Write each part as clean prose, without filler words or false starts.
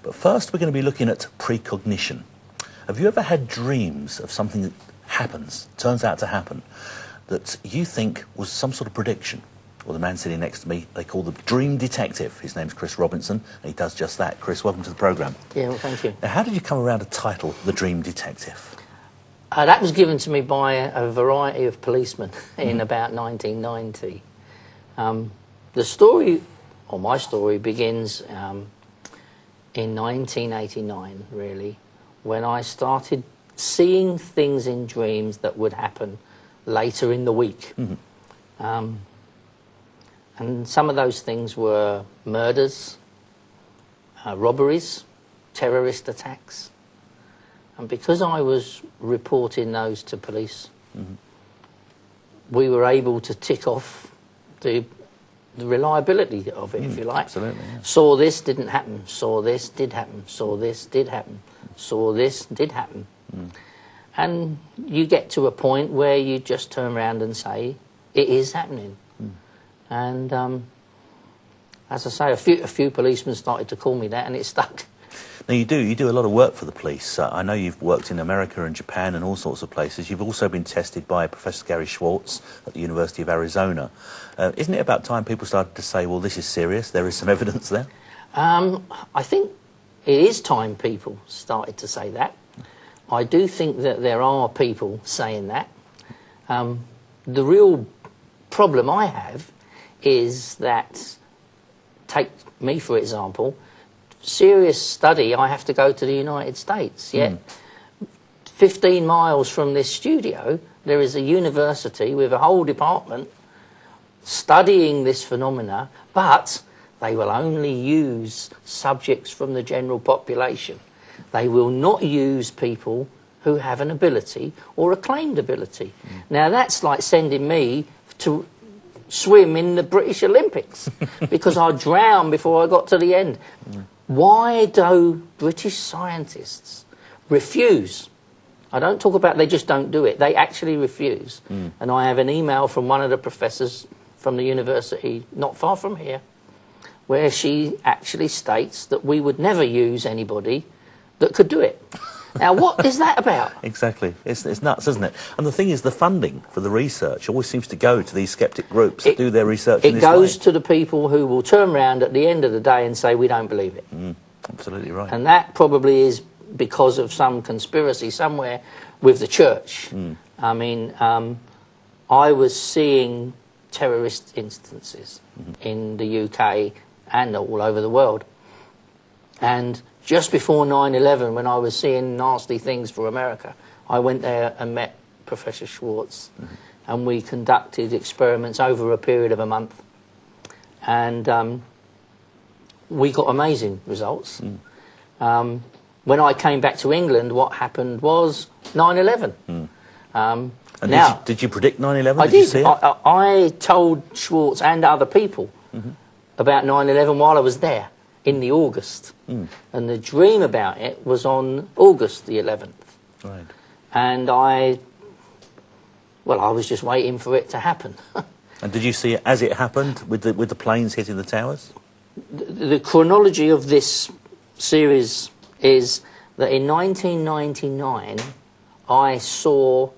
But first we're going to be looking at precognition. Have you ever had dreams of something that happens, turns out to happen, that you think was some sort of prediction? Well, the man sitting next to me, they call the dream detective. His name's Chris Robinson, and he does just that. Chris, welcome to the programme. Yeah, well, thank you. Now, how did you come around a title, The Dream Detective? That was given to me by a variety of policemen in about 1990. The story, or my story, begins in 1989, really, when I started seeing things in dreams that would happen later in the week. And some of those things were murders, robberies, terrorist attacks. And because I was reporting those to police, we were able to tick off the reliability of it, if you like. Absolutely, yeah. Saw this, didn't happen. Saw this, did happen. Saw this, did happen. Saw this, did happen. And you get to a point where you just turn around and say, it is happening. And as I say, a few policemen started to call me that, and it stuck. Now, you do a lot of work for the police. I know you've worked in America and Japan and all sorts of places. You've also been tested by Professor Gary Schwartz at the University of Arizona. Isn't it about time people started to say, well, this is serious, there is some evidence there? I think it is time people started to say that. I do think that there are people saying that. The real problem I have is that, take me for example, serious study, I have to go to the United States, yet 15 miles from this studio there is a university with a whole department studying this phenomena, but they will only use subjects from the general population. They will not use people who have an ability or a claimed ability. Now that's like sending me to swim in the British Olympics because I drowned before I got to the end. Why do British scientists refuse? I don't talk about they just don't do it. They actually refuse. And I have an email from one of the professors from the university not far from here where she actually states that we would never use anybody that could do it. Now, what is that about? Exactly. It's nuts, isn't it? And the thing is, the funding for the research always seems to go to these sceptic groups that do their research in this way. It goes to the people who will turn around at the end of the day and say, we don't believe it. Absolutely right. And that probably is because of some conspiracy somewhere with the church. I mean, I was seeing terrorist instances in the UK and all over the world. And just before 9/11, when I was seeing nasty things for America, I went there and met Professor Schwartz, and we conducted experiments over a period of a month. And we got amazing results. When I came back to England, what happened was 9/11. And now, did you predict 9/11? I did. You see it? I told Schwartz and other people about 9/11 while I was there in the August. And the dream about it was on August the 11th. Right. And I was just waiting for it to happen. And did you see it as it happened, with the planes hitting the towers? The chronology of this series is that in 1999 I saw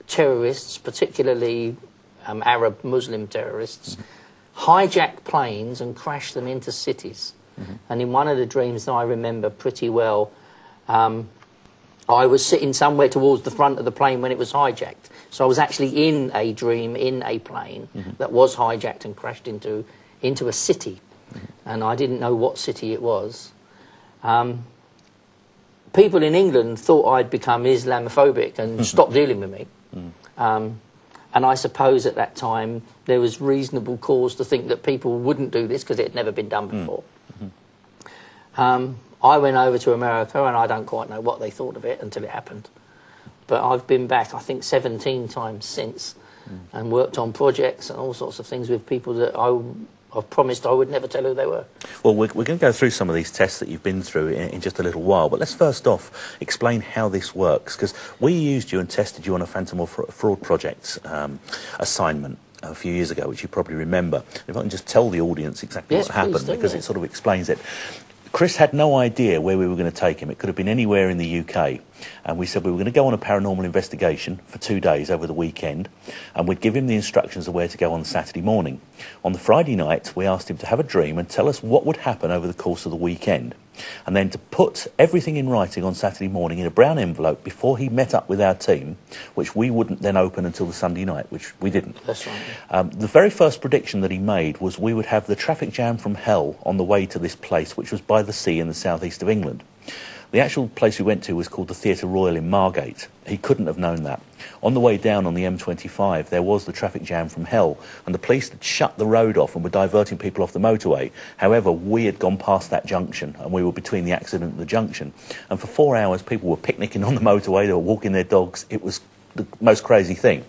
terrorists, particularly Arab Muslim terrorists, hijack planes and crash them into cities. And in one of the dreams that I remember pretty well, I was sitting somewhere towards the front of the plane when it was hijacked. So I was actually in a dream, in a plane that was hijacked and crashed into a city. And I didn't know what city it was. People in England thought I'd become Islamophobic and stopped dealing with me. And I suppose at that time there was reasonable cause to think that people wouldn't do this because it had never been done before. I went over to America and I don't quite know what they thought of it until it happened. But I've been back, I think, 17 times since and worked on projects and all sorts of things with people that I've promised I would never tell who they were. Well, we're going to go through some of these tests that you've been through in just a little while, but let's first off explain how this works, because we used you and tested you on a Phantom or Fraud project assignment a few years ago, which you probably remember. If I can just tell the audience exactly what happened, because it sort of explains it. Chris had no idea where we were going to take him. It could have been anywhere in the UK. And we said we were going to go on a paranormal investigation for 2 days over the weekend, and we'd give him the instructions of where to go on the Saturday morning. On the Friday night, we asked him to have a dream and tell us what would happen over the course of the weekend, and then to put everything in writing on Saturday morning in a brown envelope before he met up with our team, which we wouldn't then open until the Sunday night, which we didn't. That's right. The very first prediction that he made was we would have the traffic jam from hell on the way to this place, which was by the sea in the southeast of England. The actual place we went to was called the Theatre Royal in Margate. He couldn't have known that. On the way down on the M25, there was the traffic jam from hell, and the police had shut the road off and were diverting people off the motorway. However, we had gone past that junction, and we were between the accident and the junction. And for 4 hours, people were picnicking on the motorway, they were walking their dogs. It was the most crazy thing.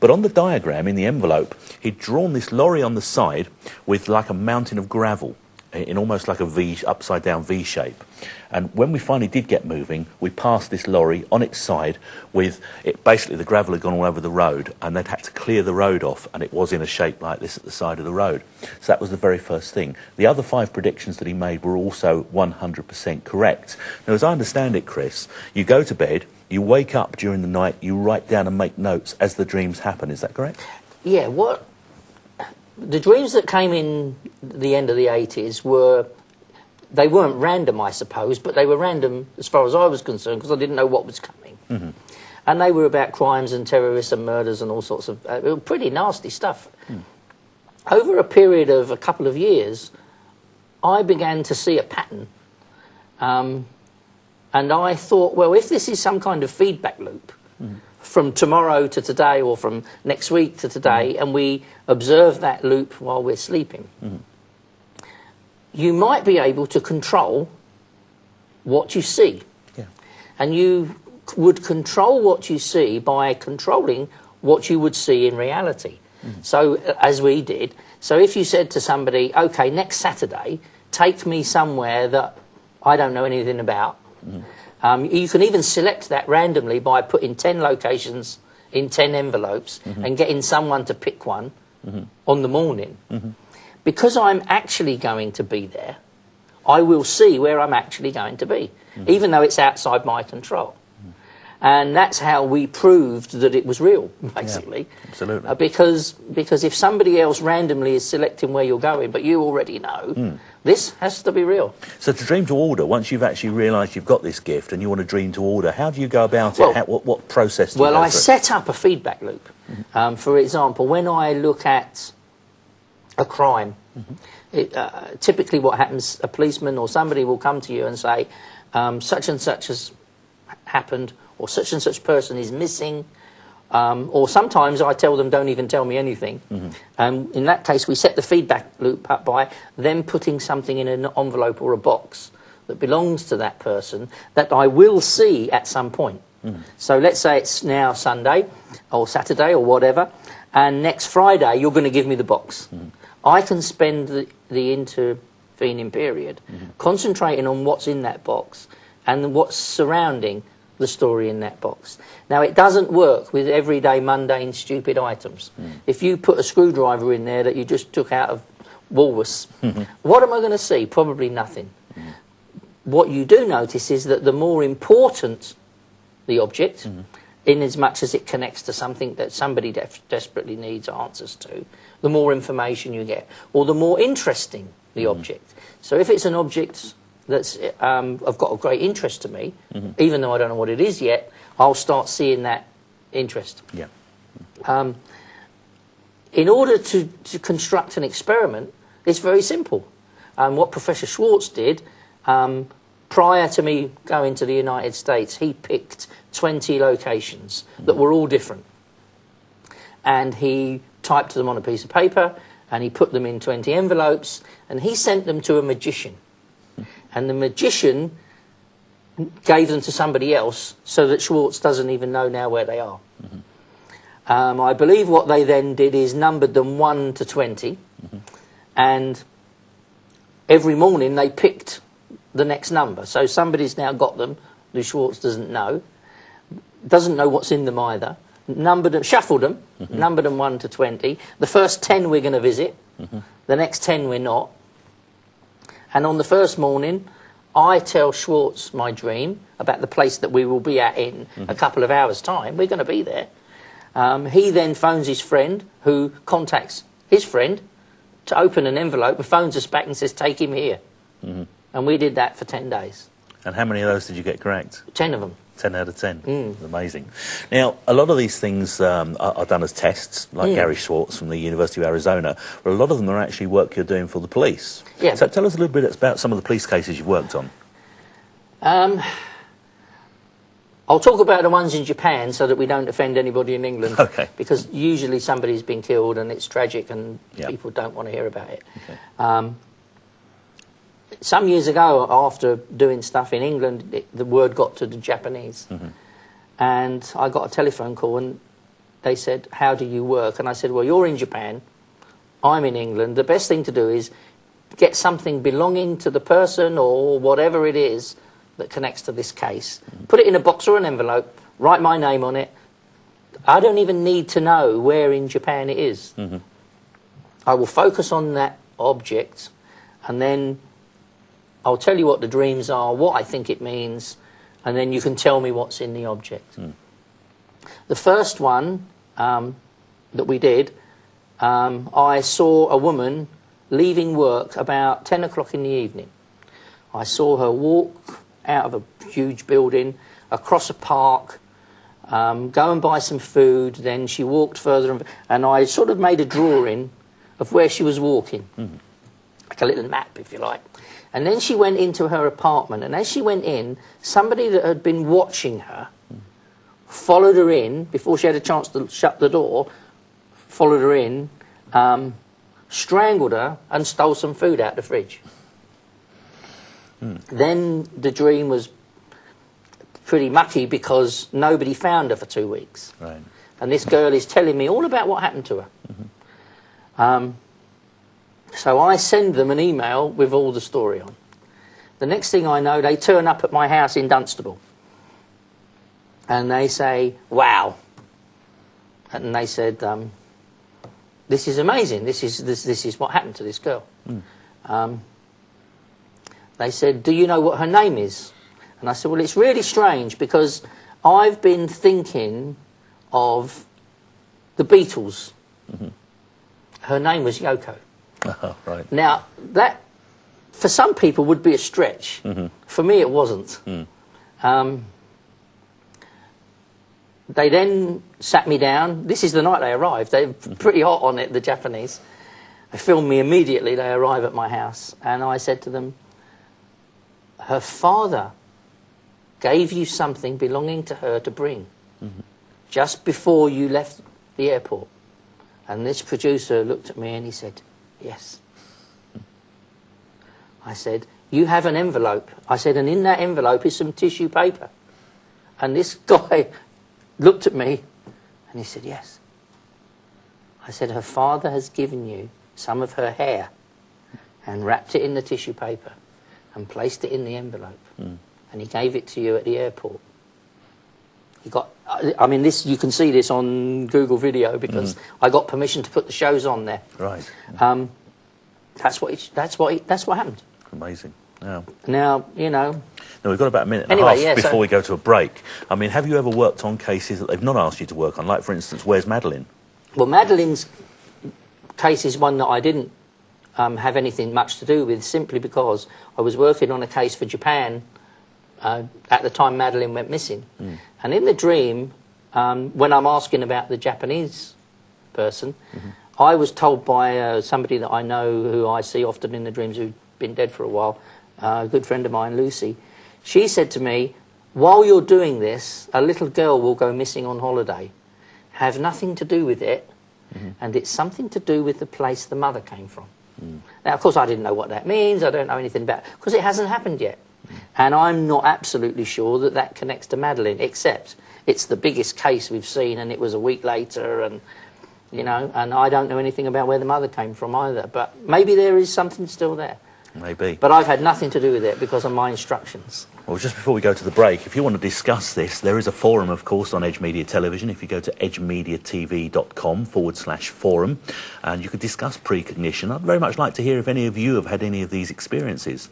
But on the diagram, in the envelope, he'd drawn this lorry on the side with like a mountain of gravel, in almost like a V, upside-down V shape. And when we finally did get moving, we passed this lorry on its side with it. Basically, the gravel had gone all over the road, and they'd had to clear the road off, and it was in a shape like this at the side of the road. So that was the very first thing. The other 5 predictions that he made were also 100% correct. Now, as I understand it, Chris, you go to bed, you wake up during the night, you write down and make notes as the dreams happen. Is that correct? Yeah, the dreams that came in the end of the 80s they weren't random, I suppose, but they were random as far as I was concerned, because I didn't know what was coming. Mm-hmm. And they were about crimes and terrorists and murders and all sorts of pretty nasty stuff. Mm. Over a period of a couple of years, I began to see a pattern. And I thought, well, if this is some kind of feedback loop, from tomorrow to today or from next week to today, and we observe that loop while we're sleeping, you might be able to control what you see. Yeah. And you would control what you see by controlling what you would see in reality. So, as we did, so if you said to somebody, OK, next Saturday, take me somewhere that I don't know anything about, you can even select that randomly by putting 10 locations in 10 envelopes and getting someone to pick one on the morning. Because I'm actually going to be there, I will see where I'm actually going to be, even though it's outside my control. And that's how we proved that it was real, basically. Yeah, absolutely. Because if somebody else randomly is selecting where you're going, but you already know, this has to be real. So to dream to order, once you've actually realised you've got this gift and you want to dream to order, how do you go about it? What process do you go through? Well, I set up a feedback loop. For example, when I look at a crime, typically what happens, a policeman or somebody will come to you and say, such and such has happened, or such and such person is missing, or sometimes I tell them, don't even tell me anything. In that case, we set the feedback loop up by them putting something in an envelope or a box that belongs to that person that I will see at some point. So let's say it's now Sunday or Saturday or whatever, and next Friday you're going to give me the box. I can spend the intervening period concentrating on what's in that box and what's surrounding the story in that box. Now, it doesn't work with everyday, mundane, stupid items. If you put a screwdriver in there that you just took out of Woolworths, what am I going to see? Probably nothing. What you do notice is that the more important the object, in as much as it connects to something that somebody desperately needs answers to, the more information you get, or the more interesting the object. So if it's an object that's I've got a great interest to me, even though I don't know what it is yet, I'll start seeing that interest. Yeah. In order to construct an experiment, it's very simple. What Professor Schwartz did, prior to me going to the United States, he picked 20 locations that were all different. And he typed them on a piece of paper, and he put them in 20 envelopes, and he sent them to a magician. And the magician gave them to somebody else so that Schwartz doesn't even know now where they are. I believe what they then did is numbered them 1 to 20, and every morning they picked the next number. So somebody's now got them, who Schwartz doesn't know what's in them either, numbered them, shuffled them, numbered them 1 to 20. The first 10 we're going to visit, the next 10 we're not. And on the first morning, I tell Schwartz my dream about the place that we will be at in a couple of hours' time. We're going to be there. He then phones his friend, who contacts his friend to open an envelope and phones us back and says, take him here. And we did that for 10 days. And how many of those did you get correct? 10 of them. 10 out of 10. Amazing. Now, a lot of these things are done as tests, like Gary Schwartz from the University of Arizona, but a lot of them are actually work you're doing for the police. Yeah. So tell us a little bit about some of the police cases you've worked on. I'll talk about the ones in Japan so that we don't offend anybody in England. Okay. Because usually somebody's been killed and it's tragic and people don't want to hear about it. Okay. Some years ago, after doing stuff in England, the word got to the Japanese. And I got a telephone call and they said, how do you work? And I said, well, you're in Japan, I'm in England. The best thing to do is get something belonging to the person or whatever it is that connects to this case. Put it in a box or an envelope, write my name on it. I don't even need to know where in Japan it is. I will focus on that object and then I'll tell you what the dreams are, what I think it means, and then you can tell me what's in the object. The first one that we did, I saw a woman leaving work about 10 o'clock in the evening. I saw her walk out of a huge building, across a park, go and buy some food, then she walked further, and I sort of made a drawing of where she was walking, like a little map, if you like. And then she went into her apartment, and as she went in, somebody that had been watching her followed her in, before she had a chance to shut the door, followed her in, strangled her, and stole some food out the fridge. Then the dream was pretty mucky because nobody found her for 2 weeks. Right. And this girl is telling me all about what happened to her. So I send them an email with all the story on. The next thing I know, they turn up at my house in Dunstable. And they say, wow. And they said, this is amazing. This is what happened to this girl. They said, do you know what her name is? And I said, well, it's really strange because I've been thinking of the Beatles. Her name was Yoko. Right. Now, that, for some people, would be a stretch. For me, it wasn't. They then sat me down. This is the night they arrived. They were pretty hot on it, the Japanese. They filmed me immediately. They arrive at my house. And I said to them, her father gave you something belonging to her to bring just before you left the airport. And this producer looked at me and he said, yes. I said, you have an envelope. I said, and in that envelope is some tissue paper. And this guy looked at me and he said, yes. I said, her father has given you some of her hair and wrapped it in the tissue paper and placed it in the envelope. And he gave it to you at the airport. He got, I mean, this, you can see this on Google Video because I got permission to put the shows on there. Right. That's what happened. Amazing. Now, you know. Now, we've got about a minute and a half before we go to a break. I mean, have you ever worked on cases that they've not asked you to work on? Like, for instance, Where's Madeline? Well, Madeline's case is one that I didn't have anything much to do with, simply because I was working on a case for Japan at the time Madeline went missing. And in the dream, when I'm asking about the Japanese person, I was told by somebody that I know, who I see often in the dreams, who'd been dead for a while, a good friend of mine, Lucy. She said to me, while you're doing this, a little girl will go missing on holiday. Have nothing to do with it, and it's something to do with the place the mother came from. Now, of course, I didn't know what that means. I don't know anything about it, because it hasn't happened yet. And I'm not absolutely sure that that connects to Madeline, except it's the biggest case we've seen, and it was a week later, and, you know, and I don't know anything about where the mother came from either. But maybe there is something still there. Maybe. But I've had nothing to do with it because of my instructions. Well, just before we go to the break, if you want to discuss this, there is a forum, of course, on Edge Media Television. If you go to edgemediatv.com/forum, and you could discuss precognition. I'd very much like to hear if any of you have had any of these experiences.